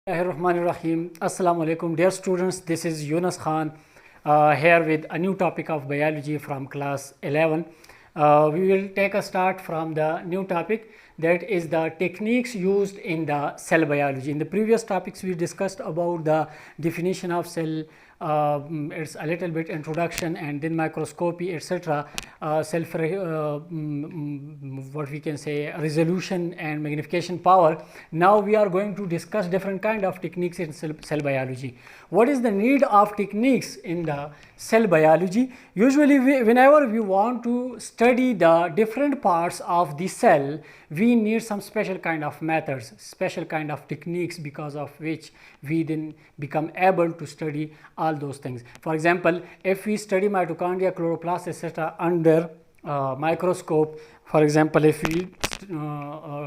Bismillahirrahmanirrahim. Assalamu alaikum. Dear students, this is Yunus Khan here with a new topic of biology from class 11. We will take a start from the new topic, that is the techniques used in the cell biology. In the previous topics we discussed about the definition of cell, it's a little bit introduction, and then microscopy, etc. What we can say, resolution and magnification power. Now we are going to discuss different kind of techniques in cell biology. What is the need of techniques in the cell biology? Usually whenever we want to study the different parts of the cell, we need some special kind of methods, special kind of techniques, because of which we then become able to study all those things. For example, if we study mitochondria, chloroplast, etc. under microscope, for example, if we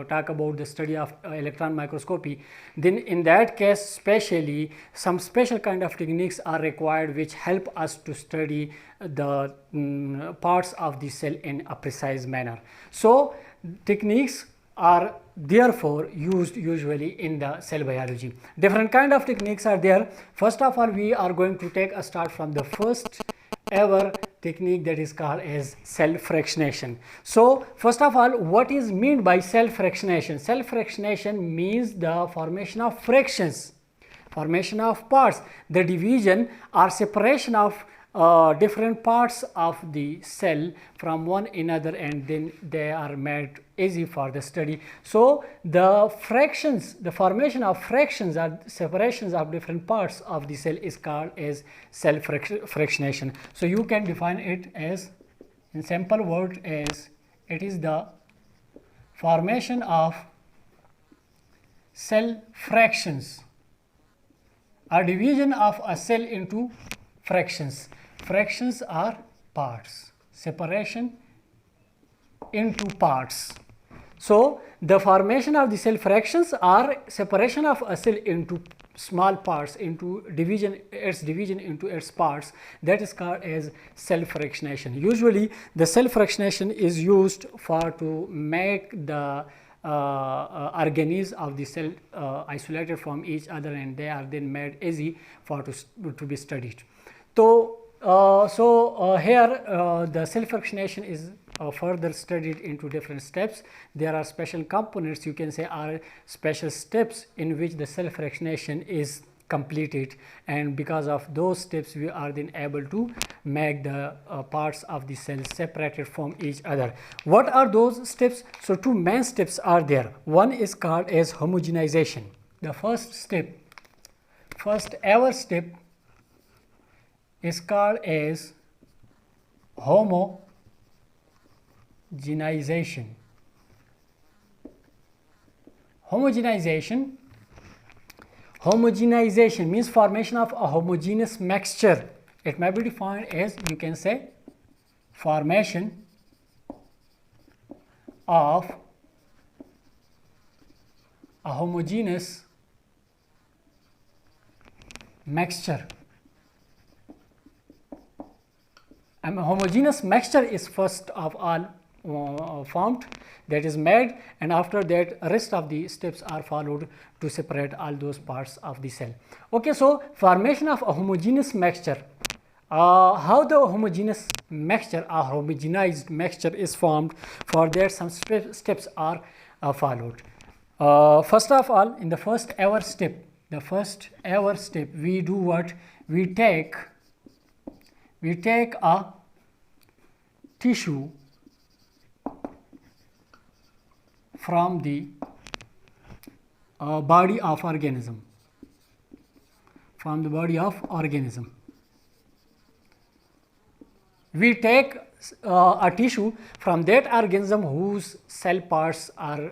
talk about the study of electron microscopy, then in that case specially some special kind of techniques are required which help us to study the parts of the cell in a precise manner. So techniques are therefore used usually in the cell biology. Different kind of techniques are there. First of all, we are going to take a start from the first ever technique, that is called as cell fractionation. So first of all, what is meant by cell fractionation? Cell fractionation means the formation of fractions, formation of parts, the division or separation of different parts of the cell from one another, and then they are made easy for the study. So the fractions, the formation of fractions or separations of different parts of the cell is called as cell fractionation. So you can define it as, in simple words, as it is the formation of cell fractions or division of a cell into fractions. Fractions are parts, separation into parts. So the formation of the cell fractions are separation of a cell into small parts, into division into its parts, that is called as cell fractionation. Usually the cell fractionation is used for to make the organelles of the cell isolated from each other, and they are then made easy for to be studied. So here the cell fractionation is further studied into different steps. There are special components, you can say, are special steps in which the cell fractionation is completed, and because of those steps we are then able to make the parts of the cell separated from each other. What are those steps? So two main steps are there. One is called as homogenization. The first step, first ever step, is called as homogenization. Homogenization means formation of a homogeneous mixture. It may be defined as, you can say, formation of a homogeneous mixture. A homogeneous mixture is first of all formed, that is made, and after that rest of the steps are followed to separate all those parts of the cell. Okay, so formation of a homogeneous mixture. How the homogeneous mixture or homogenized mixture is formed, for that some steps are followed. First of all, in the first ever step, we do what? We take a tissue from the body of organism, we take a tissue from that organism whose cell parts are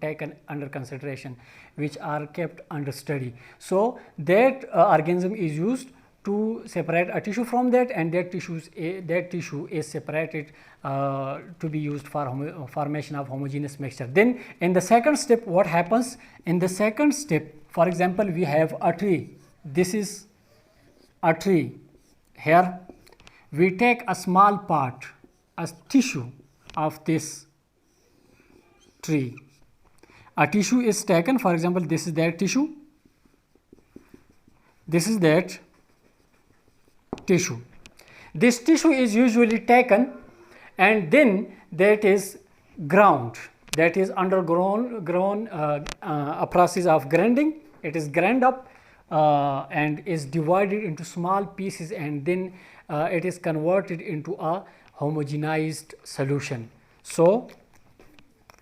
taken under consideration, which are kept under study. So that organism is used to separate a tissue from that, and that tissue is separated to be used for formation of homogeneous mixture. Then in the second step, what happens? In the second step, for example, we have a tree. This is a tree. Here we take a small part, a tissue of this tree, A tissue is taken, for example, this is that tissue, this is that tissue. This tissue is usually taken and then that is ground, that is undergone a process of grinding. It is ground up and is divided into small pieces, and then it is converted into a homogenized solution. So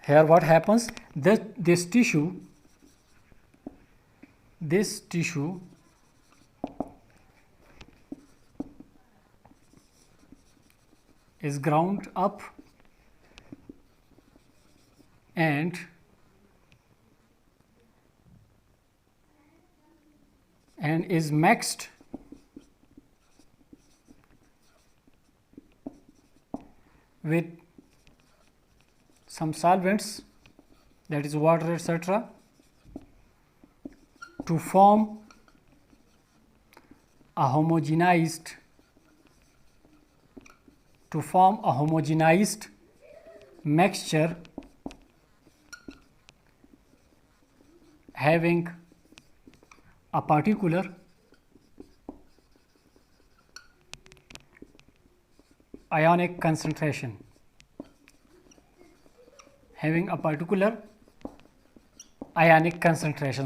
here what happens, this tissue is ground up and is mixed with some solvents, that is water, etc., to form a homogenized mixture having a particular ionic concentration,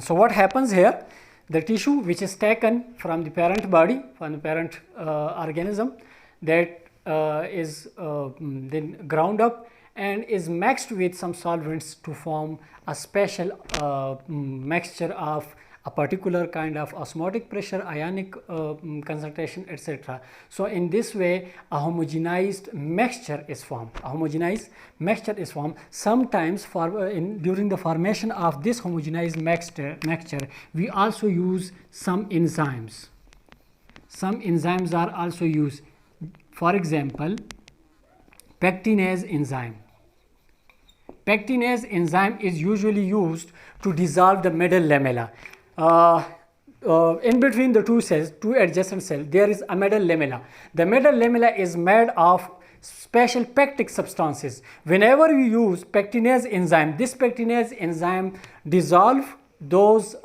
So what happens here, the tissue which is taken from the parent body, from the parent organism, that is then ground up and is mixed with some solvents to form a special mixture of a particular kind of osmotic pressure, ionic concentration, etc. So in this way a homogenized mixture is formed. Sometimes during the formation of this homogenized mixture we also use some enzymes. Some enzymes are also used. For example, pectinase enzyme. Pectinase enzyme is usually used to dissolve the middle lamella. In between the two adjacent cells, there is a middle lamella. The middle lamella is made of special pectic substances. Whenever you use pectinase enzyme, this pectinase enzyme dissolve those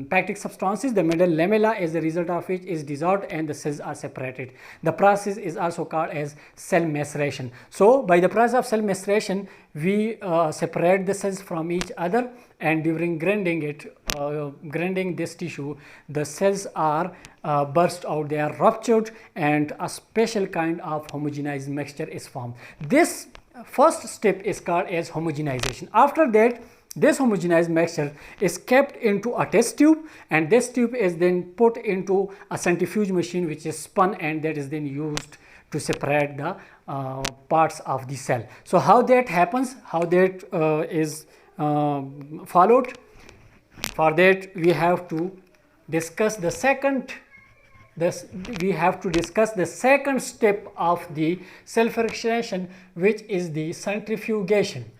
pectic substances. The middle lamella, as a result of which, is dissolved and the cells are separated. The process is also called as cell maceration. So by the process of cell maceration, we separate the cells from each other, and during grinding this tissue, the cells are burst out, they are ruptured, and a special kind of homogenized mixture is formed. This first step is called as homogenization. After that, this homogenized mixture is kept into a test tube, and this tube is then put into a centrifuge machine which is spun, and that is then used to separate the parts of the cell. So how that happens, how that is followed, for that we have to discuss the second step of the cell fractionation, which is the centrifugation.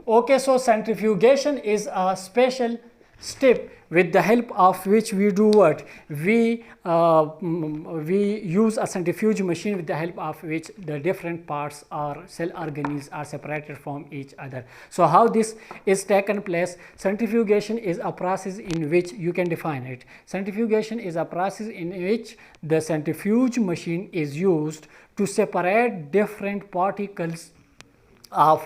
Okay, so centrifugation is a special step with the help of which we do what? We use a centrifuge machine with the help of which the different parts or cell organisms are separated from each other. So how this is taken place? Centrifugation is a process in which you can define it. Centrifugation is a process in which the centrifuge machine is used to separate different particles of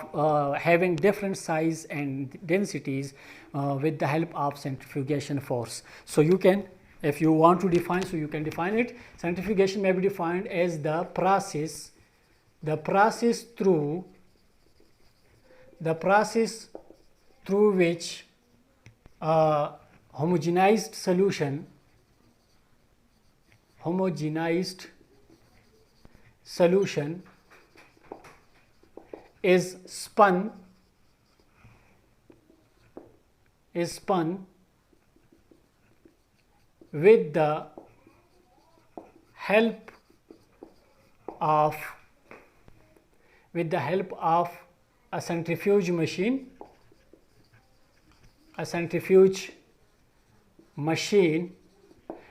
having different size and densities with the help of centrifugation force. So you can, if you want to define, so you can define it. Centrifugation may be defined as the process through which homogenized solution is spun with the help of a centrifuge machine,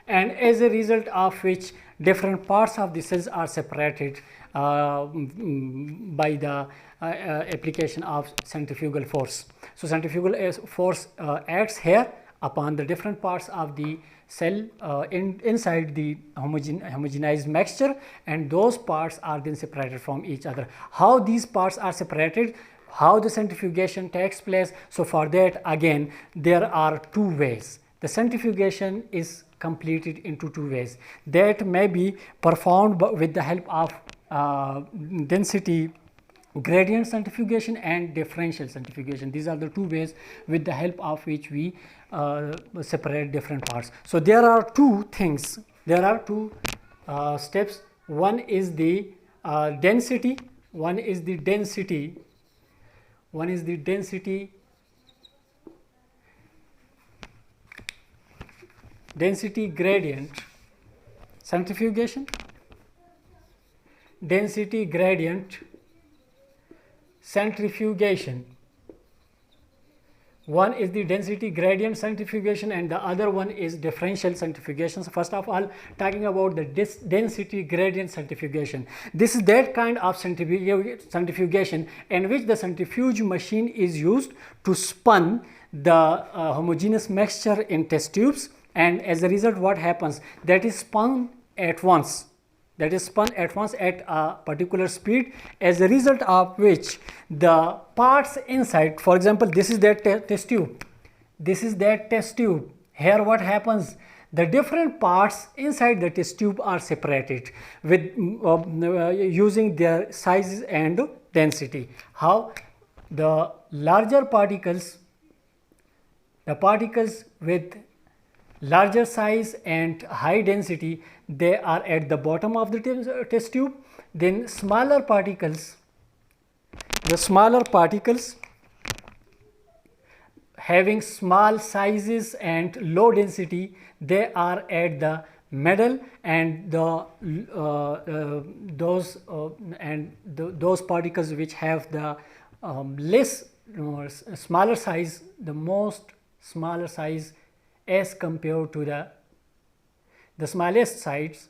and as a result of which different parts of the cells are separated by the application of centrifugal force. So centrifugal force acts here upon the different parts of the cell inside the homogenized mixture, and those parts are then separated from each other. How these parts are separated, how the centrifugation takes place? So for that, again, there are two ways. The centrifugation is completed into two ways. That may be performed with the help of density gradient centrifugation and differential centrifugation. These are the two ways with the help of which we separate different parts. So there are two things, there are two steps. One is the density, one is the density gradient centrifugation, density gradient centrifugation. One is the density gradient centrifugation and the other one is differential centrifugation. So first of all, talking about the density gradient centrifugation. This is that kind of centrifugation in which the centrifuge machine is used to spin the homogeneous mixture in test tubes, and as a result what happens, that is spun at once. That is spun at once at a particular speed, as a result of which the parts inside, for example, this is that test tube, this is that test tube. Here what happens, the different parts inside the test tube are separated with using their sizes and density. How? The larger particles, the particles with larger size and high density, they are at the bottom of the test tube. Then smaller particles, the smaller particles having small sizes and low density, they are at the middle, and those particles which have the less smaller size, the most smaller size as compared to the smallest size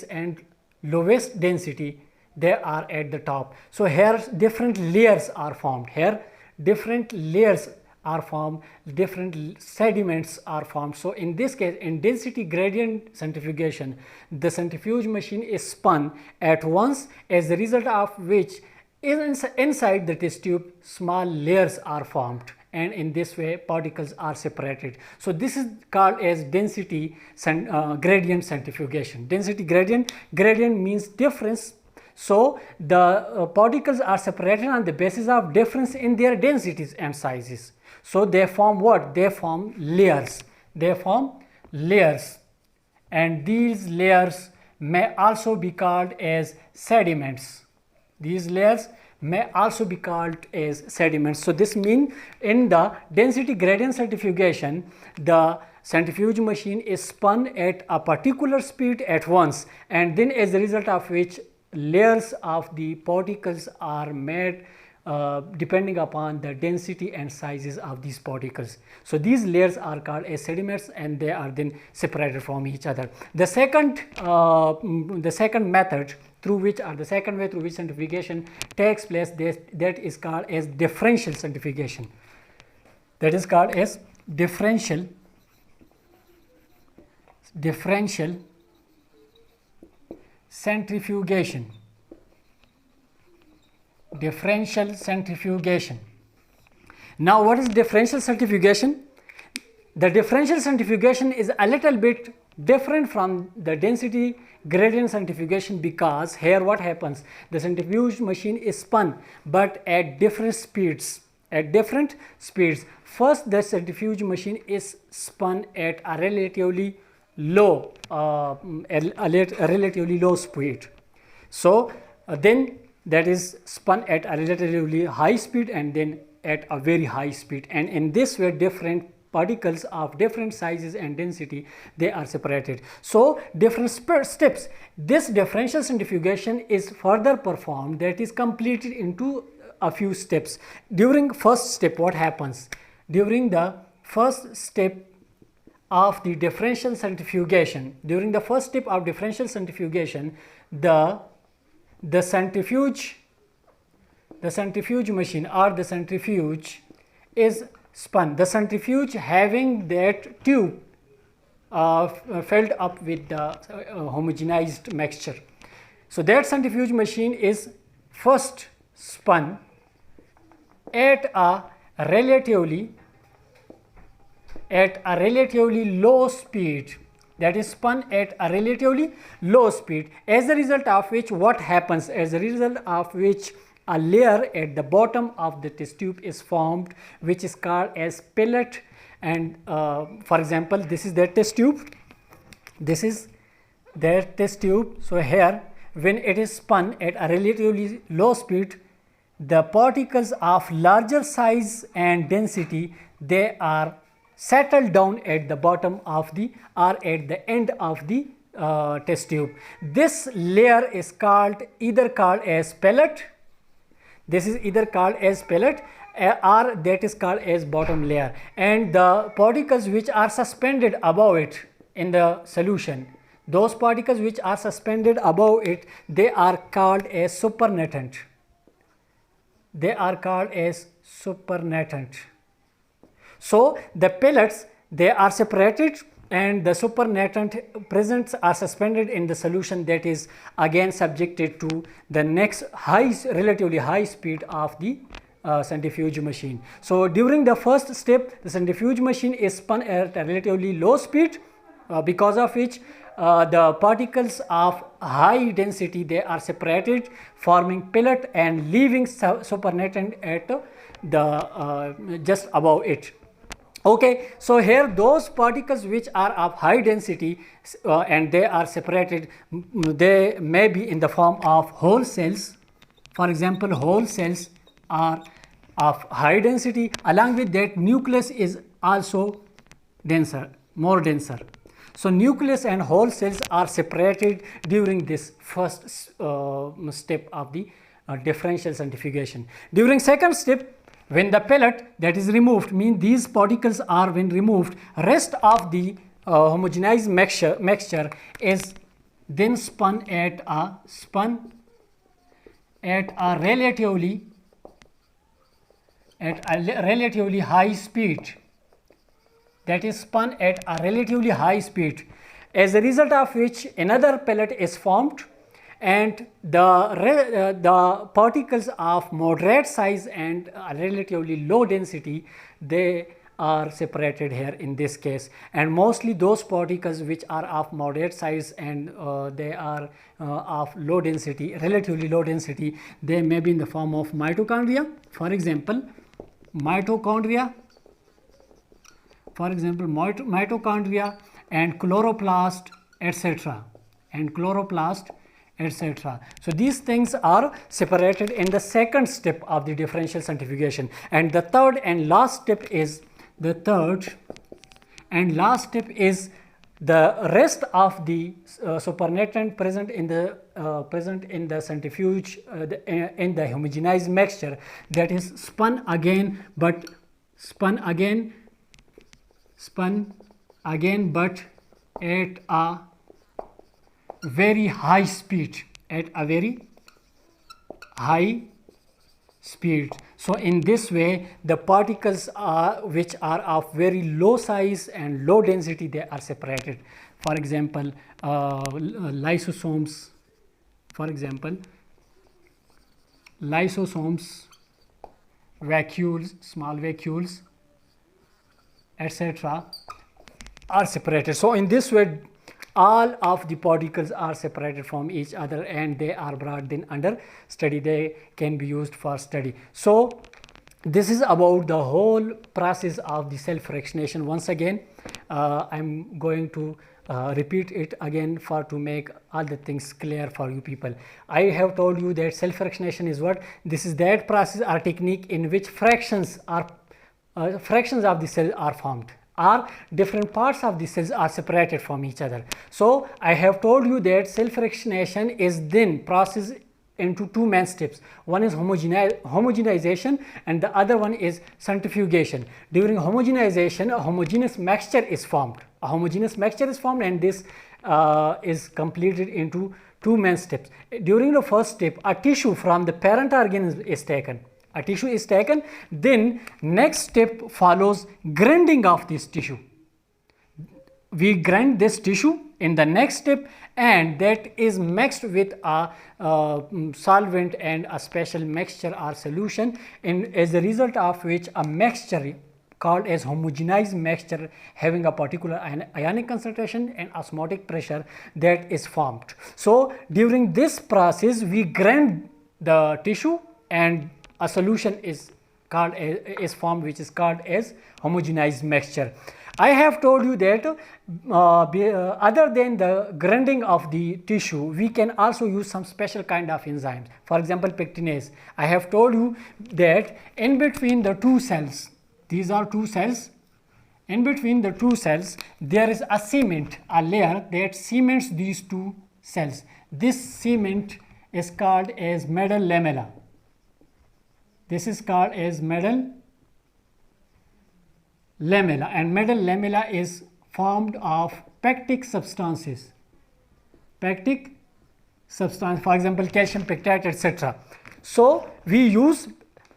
and lowest density, they are at the top. So here different layers are formed, different sediments are formed. So in this case, in density gradient centrifugation, the centrifuge machine is spun at once, as a result of which inside the test tube small layers are formed, and in this way particles are separated. So this is called as density gradient centrifugation. Density gradient means difference. So the particles are separated on the basis of difference in their densities and sizes. So they form what? They form layers. And these layers may also be called as sediments. These layers may also be called as sediments. So this means in the density gradient centrifugation, the centrifuge machine is spun at a particular speed at once, and then as a result of which layers of the particles are made depending upon the density and sizes of these particles. So these layers are called as sediments, and they are then separated from each other. The second method through which, or the second way through which centrifugation takes place, that is called as differential centrifugation. That is called as differential centrifugation. Differential centrifugation. Now what is differential centrifugation? The differential centrifugation is a little bit different from the density gradient centrifugation, because here what happens, the centrifuge machine is spun but at different speeds. First, the centrifuge machine is spun at a relatively low speed. So then that is spun at a relatively high speed and then at a very high speed, and in this way different particles of different sizes and density, they are separated. So different steps. This differential centrifugation is further performed, that is completed into a few steps. During first step, what happens? During the first step of the differential centrifugation, the centrifuge the centrifuge machine or the centrifuge is spun. The centrifuge having that tube filled up with the homogenized mixture. So that centrifuge machine is first spun at a relatively low speed, that is spun at a relatively low speed, as a result of which what happens, as a result of which a layer at the bottom of the test tube is formed, which is called as pellet. And for example, this is their test tube, this is their test tube. So here when it is spun at a relatively low speed, the particles of larger size and density, they are settled down at the bottom of the or at the end of the test tube. This layer is either called as pellet, this is either called as pellet or that is called as bottom layer, and the particles which are suspended above it in the solution, those particles which are suspended above it, they are called as supernatant. They are called as supernatant. So the pellets, they are separated and the supernatant presents are suspended in the solution, that is again subjected to the next relatively high speed of the centrifuge machine. So during the first step, the centrifuge machine is spun at a relatively low speed, because of which the particles of high density, they are separated, forming pellet and leaving supernatant at the just above it. Okay, so here those particles which are of high density and they are separated, they may be in the form of whole cells. For example, whole cells are of high density. Along with that, nucleus is also denser, more denser. So nucleus and whole cells are separated during this first step of the differential centrifugation. During second step, when the pellet that is removed, means these particles are when removed, rest of the homogenized mixture is then spun at a relatively high speed, that is spun at a relatively high speed, as a result of which another pellet is formed, and the particles of moderate size and relatively low density, they are separated here in this case. And mostly those particles which are of moderate size and they are of low density, relatively low density, they may be in the form of mitochondria. For example, mitochondria and chloroplast, etc. So these things are separated in the second step of the differential centrifugation. And the third and last step is the rest of the supernatant present in the centrifuge in the homogenized mixture, that is spun again but at a very high speed, So in this way, the particles which are of very low size and low density, they are separated. For example, lysosomes, vacuoles, small vacuoles, etc. are separated. So in this way, all of the particles are separated from each other and they are brought then under study. They can be used for study. So this is about the whole process of the cell fractionation. Once again, I'm going to repeat it again to make all the things clear for you people. I have told you that cell fractionation is what? This is that process or technique in which fractions of the cell are formed, or different parts of the cells are separated from each other. So I have told you that cell fractionation is then processed into two main steps. One is homogenization and the other one is centrifugation. During homogenization, a homogeneous mixture is formed. And this is completed into two main steps. During the first step, a tissue from the parent organ is taken. A tissue is taken, then next step follows grinding of this tissue. We grind this tissue in the next step, and that is mixed with a solvent and a special mixture or solution, and as a result of which a mixture called as homogenized mixture having a particular ionic concentration and osmotic pressure that is formed. So during this process we grind the tissue and a solution is called is formed, which is called as homogenized mixture. I have told you that other than the grinding of the tissue, we can also use some special kind of enzymes. For example, pectinase. I have told you that in between the two cells, these are two cells, in between the two cells there is a cement, a layer that cements these two cells. This cement is called as metal lamella. This is called as metal lamella, and metal lamella is formed of pectic substances. Pectic substance, for example, calcium pectate, etc. So we use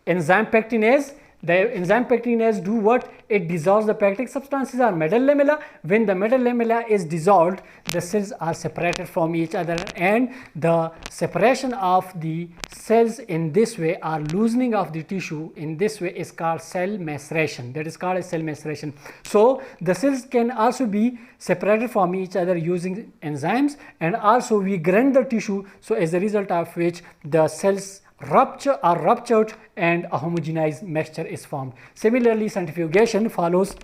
enzyme pectinase. The enzyme pectinase do what? It dissolves the pectic substances or metal lamella. When the metal lamella is dissolved, the cells are separated from each other, and the separation of the cells in this way or loosening of the tissue in this way is called cell maceration. That is called as cell maceration. So the cells can also be separated from each other using enzymes, and also we grind the tissue, so as a result of which the cells are ruptured and a homogenized mixture is formed. Similarly, centrifugation follows.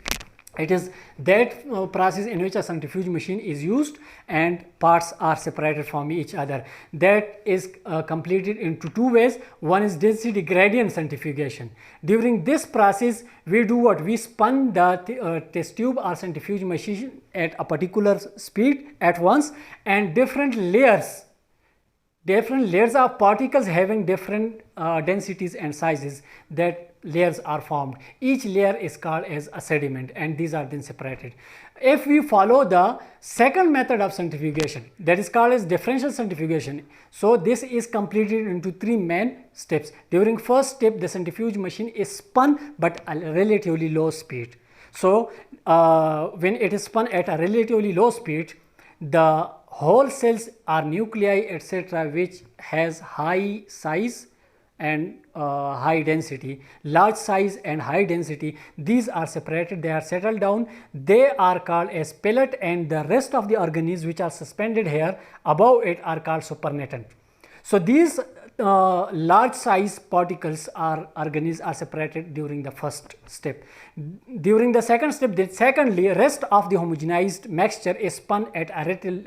It is that process in which a centrifuge machine is used and parts are separated from each other. That is completed into two ways. One is density gradient centrifugation. During this process, we do what? We spun the test tube or centrifuge machine at a particular speed at once, and different layers of particles having different densities and sizes, that layers are formed. Each layer is called as a sediment, and these are then separated. If we follow the second method of centrifugation, that is called as differential centrifugation, so this is completed into three main steps. During first step, the centrifuge machine is spun but at a relatively low speed. So when it is spun at a relatively low speed, the whole cells are nuclei, etc., which has high size and high density. Large size and high density, these are separated, they are settled down, they are called as pellet, and the rest of the organisms which are suspended here above it are called supernatant. So these large size particles or organisms are separated during the first step. During the second step, rest of the homogenized mixture is spun at a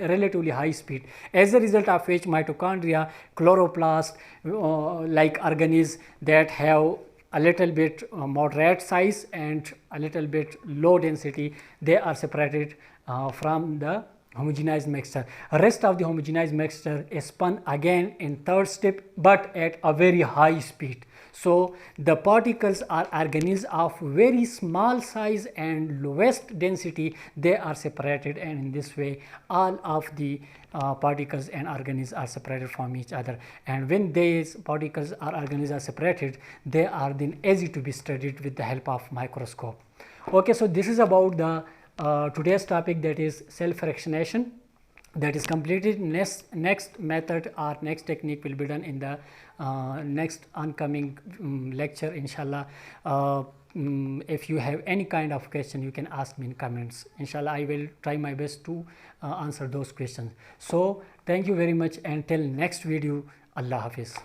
relatively high speed, as a result of which mitochondria, chloroplast, like organisms that have a little bit moderate size and a little bit low density, they are separated from the homogenized mixture. Rest of the homogenized mixture is spun again in third step, but at a very high speed. So the particles are organisms of very small size and lowest density, they are separated, and in this way all of the particles and organisms are separated from each other. And when these particles or organisms are separated, they are then easy to be studied with the help of microscope. Okay, so this is about the today's topic, that is cell fractionation, that is completed. Next method or next technique will be done in the next oncoming lecture, inshallah. If you have any kind of question, you can ask me in comments. Inshallah, I will try my best to answer those questions. So thank you very much, and till next video, Allah Hafiz.